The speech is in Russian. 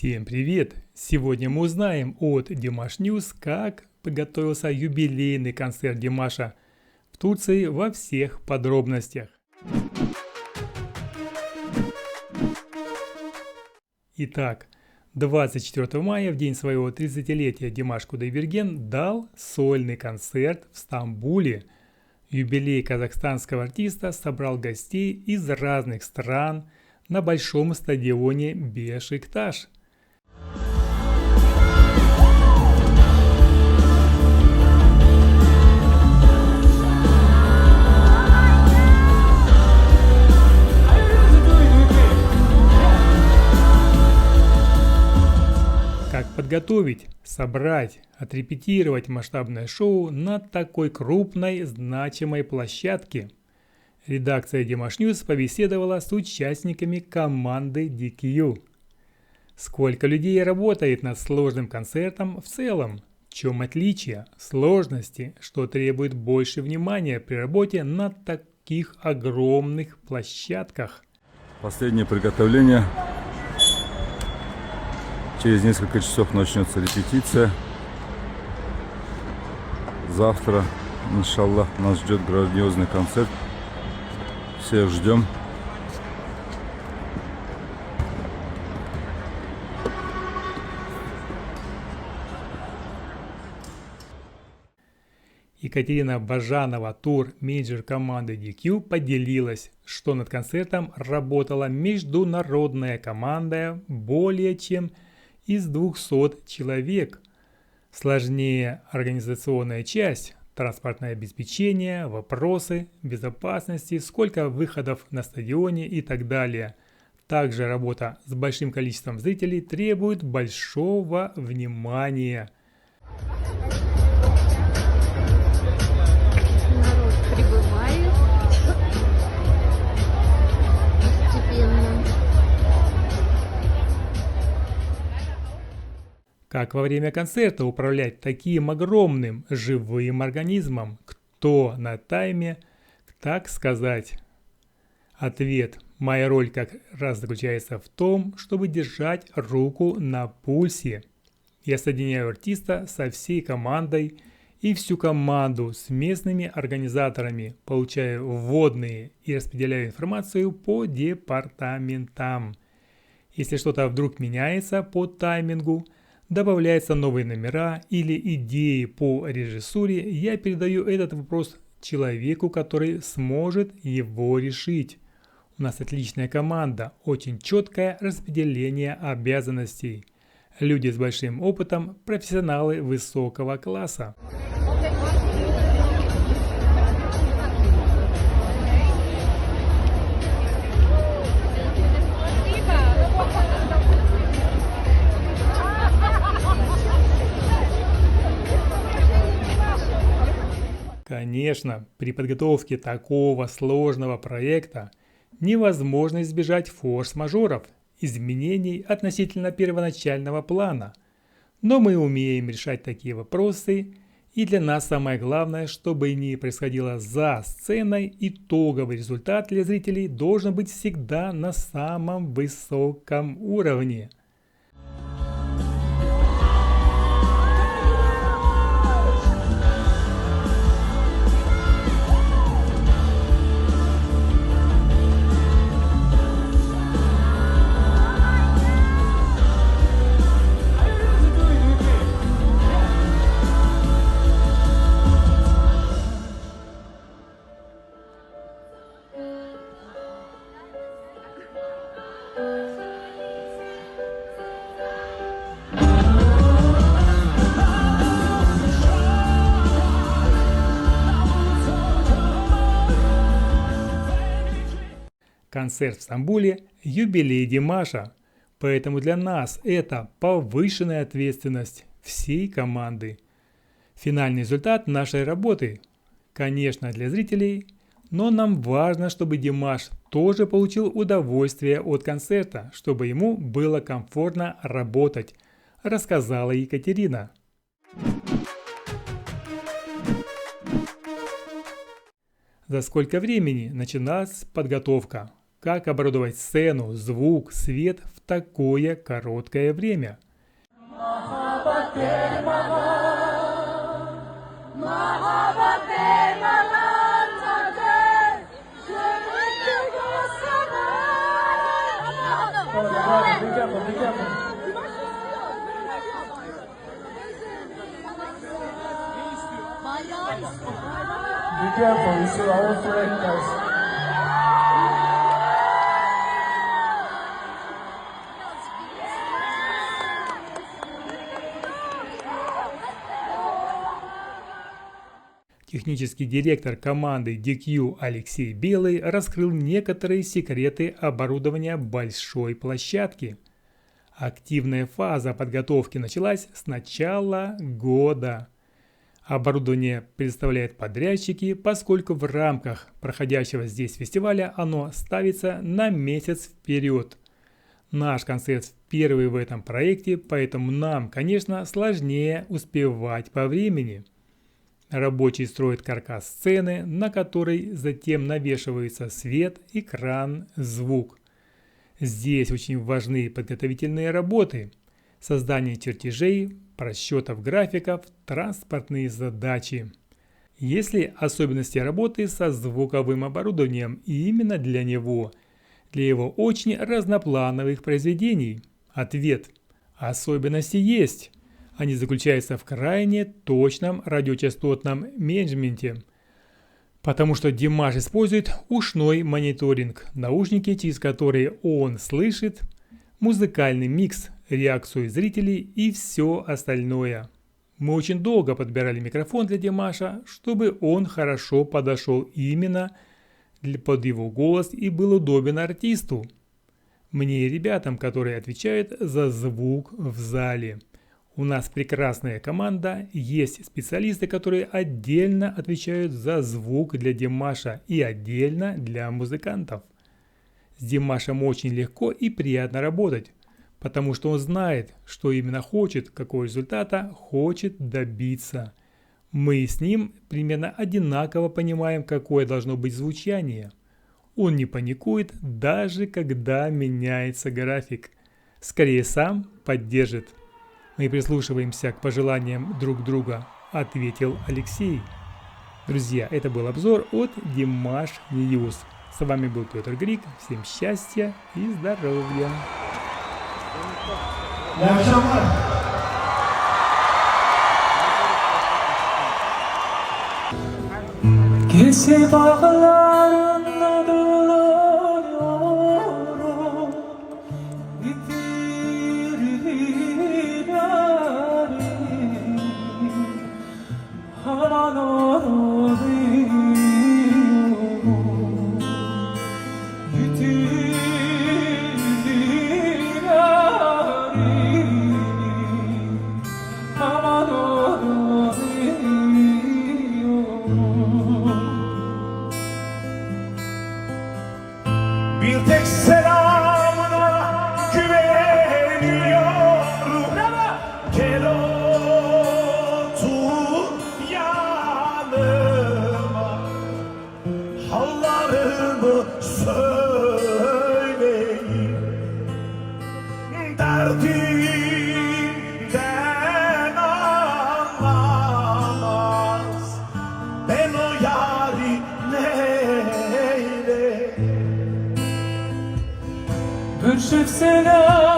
Всем привет! Сегодня мы узнаем от Dimash News, как подготовился юбилейный концерт Димаша в Турции во всех подробностях. Итак, 24 мая, в день своего 30-летия, Димаш Кудайберген дал сольный концерт в Стамбуле. Юбилей казахстанского артиста собрал гостей из разных стран на большом стадионе Бешикташ. Как подготовить, собрать, отрепетировать масштабное шоу на такой крупной, значимой площадке? Редакция Dimash News побеседовала с участниками команды DQ. Сколько людей работает над сложным концертом в целом? В чем отличие, сложности, что требует больше внимания при работе на таких огромных площадках? Последнее приготовление. Через несколько часов начнется репетиция. Завтра, иншаллах, нас ждет грандиозный концерт. Всех ждем. Екатерина Бажанова, тур-менеджер команды DQ, поделилась, что над концертом работала международная команда более чем из 200 человек. Сложнее организационная часть, транспортное обеспечение, вопросы безопасности, сколько выходов на стадионе и так далее. Также работа с большим количеством зрителей требует большого внимания. Народ прибывает постепенно. Как во время концерта управлять таким огромным живым организмом? Кто на тайме, так сказать? Ответ. Моя роль как раз заключается в том, чтобы держать руку на пульсе. Я соединяю артиста со всей командой и всю команду с местными организаторами, получаю вводные и распределяю информацию по департаментам. Если что-то вдруг меняется по таймингу, добавляются новые номера или идеи по режиссуре, я передаю этот вопрос человеку, который сможет его решить. У нас отличная команда, очень четкое распределение обязанностей. Люди с большим опытом, профессионалы высокого класса. Конечно, при подготовке такого сложного проекта невозможно избежать форс-мажоров, изменений относительно первоначального плана. Но мы умеем решать такие вопросы, и для нас самое главное, чтобы не происходило за сценой, итоговый результат для зрителей должен быть всегда на самом высоком уровне. Концерт в Стамбуле – юбилей Димаша, поэтому для нас это повышенная ответственность всей команды. Финальный результат нашей работы, конечно, для зрителей, но нам важно, чтобы Димаш тоже получил удовольствие от концерта, чтобы ему было комфортно работать, рассказала Екатерина. За сколько времени началась подготовка? как оборудовать сцену, звук, свет в такое короткое время. Be careful, you see our flag, guys. Технический директор команды DQ Алексей Белый раскрыл некоторые секреты оборудования большой площадки. Активная фаза подготовки началась с начала года. Оборудование предоставляют подрядчики, поскольку в рамках проходящего здесь фестиваля оно ставится на месяц вперед. Наш концерт первый в этом проекте, поэтому нам, конечно, сложнее успевать по времени. Рабочий строит каркас сцены, на который затем навешивается свет, экран, звук. Здесь очень важны подготовительные работы, создание чертежей, просчетов графиков, транспортные задачи. Есть ли особенности работы со звуковым оборудованием именно для него, для его очень разноплановых произведений? Ответ: особенности есть. Они заключаются в крайне точном радиочастотном менеджменте, потому что Димаш использует ушной мониторинг, наушники, через которые он слышит музыкальный микс, реакцию зрителей и все остальное. Мы очень долго подбирали микрофон для Димаша, чтобы он хорошо подошел именно под его голос и был удобен артисту. Мне и ребятам, которые отвечают за звук в зале. У нас прекрасная команда, есть специалисты, которые отдельно отвечают за звук для Димаша и отдельно для музыкантов. С Димашем очень легко и приятно работать, потому что он знает, что именно хочет, какого результата хочет добиться. Мы с ним примерно одинаково понимаем, какое должно быть звучание. Он не паникует, даже когда меняется график. Скорее сам поддержит. Мы прислушиваемся к пожеланиям друг друга, ответил Алексей. Друзья, это был обзор от Димаш Ньюс. С вами был Петр Грик. Всем счастья и здоровья. Kesip ağlarınla dolanıyorum, yitirdim yarimi, aman ağlıyorum, yitirdim yarimi, aman ağlıyorum. Bir tek selamına güveniyorum. Gel otur yanıma, hallarımı söyleyeyim, derdimden anlamaz, ben o yâri neyleyim. Bir çift selam